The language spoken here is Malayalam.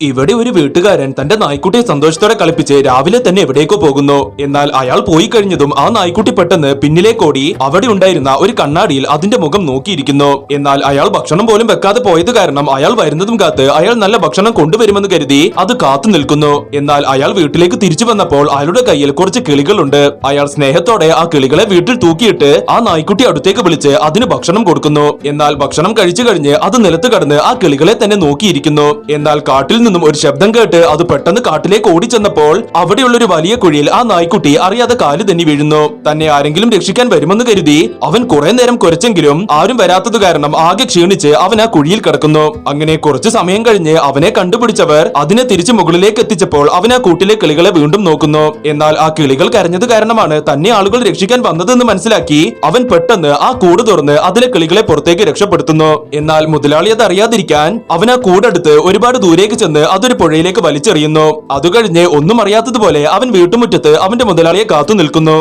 ഇവിടെ ഒരു വീട്ടുകാരൻ തന്റെ നായ്ക്കുട്ടിയെ സന്തോഷത്തോടെ കളിപ്പിച്ച് രാവിലെ തന്നെ എവിടേക്കോ പോകുന്നു. എന്നാൽ അയാൾ പോയി കഴിഞ്ഞതും ആ നായ്ക്കുട്ടി പെട്ടെന്ന് പിന്നിലേക്കോടി അവിടെ ഉണ്ടായിരുന്ന ഒരു കണ്ണാടിയിൽ അതിന്റെ മുഖം നോക്കിയിരിക്കുന്നു. എന്നാൽ അയാൾ ഭക്ഷണം പോലും വെക്കാതെ പോയത് കാരണം അയാൾ വരുന്നതും കാത്ത് അയാൾ നല്ല ഭക്ഷണം കൊണ്ടുവരുമെന്ന് കരുതി അത് കാത്തു നിൽക്കുന്നു. എന്നാൽ അയാൾ വീട്ടിലേക്ക് തിരിച്ചു വന്നപ്പോൾ അയാളുടെ കയ്യിൽ കുറച്ച് കിളികളുണ്ട്. അയാൾ സ്നേഹത്തോടെ ആ കിളികളെ വീട്ടിൽ തൂക്കിയിട്ട് ആ നായ്ക്കുട്ടി അടുത്തേക്ക് വിളിച്ച് അതിന് ഭക്ഷണം കൊടുക്കുന്നു. എന്നാൽ ഭക്ഷണം കഴിച്ചു കഴിഞ്ഞ് അത് നിലത്ത് കടന്ന് ആ കിളികളെ തന്നെ നോക്കിയിരിക്കുന്നു. എന്നാൽ കാട്ടിൽ നിന്നും ഒരു ശബ്ദം കേട്ട് അത് പെട്ടെന്ന് കാട്ടിലേക്ക് ഓടിച്ചെന്നപ്പോൾ അവിടെയുള്ള ഒരു വലിയ കുഴിയിൽ ആ നായ്ക്കുട്ടി അറിയാതെ കാല് തന്നെ വീഴുന്നു. തന്നെ ആരെങ്കിലും രക്ഷിക്കാൻ വരുമെന്ന് കരുതി അവൻ കുറെ നേരം കുരച്ചെങ്കിലും ആരും വരാത്തത് കാരണം ആകെ ക്ഷീണിച്ച് അവൻ ആ കുഴിയിൽ കിടക്കുന്നു. അങ്ങനെ കുറച്ചു സമയം കഴിഞ്ഞ് അവനെ കണ്ടുപിടിച്ചവർ അതിനെ തിരിച്ച് മുകളിലേക്ക് എത്തിച്ചപ്പോൾ അവൻ ആ കൂട്ടിലെ കിളികളെ വീണ്ടും നോക്കുന്നു. എന്നാൽ ആ കിളികൾ കരഞ്ഞത് കാരണമാണ് തന്നെ ആളുകൾ രക്ഷിക്കാൻ വന്നതെന്ന് മനസ്സിലാക്കി അവൻ പെട്ടെന്ന് ആ കൂട് തുറന്ന് അതിലെ കിളികളെ പുറത്തേക്ക് രക്ഷപ്പെടുത്തുന്നു. എന്നാൽ മുതലാളി അത് അറിയാതിരിക്കാൻ അവൻ ആ കൂടെടുത്ത് ഒരുപാട് ദൂരേക്ക് ചെന്ന് അതൊരു പുഴയിലേക്ക് വലിച്ചെറിയുന്നു. അത് കഴിഞ്ഞ് ഒന്നും അറിയാത്തതുപോലെ അവൻ വീട്ടുമുറ്റത്ത് അവന്റെ മുതലാളിയെ കാത്തു നിൽക്കുന്നു.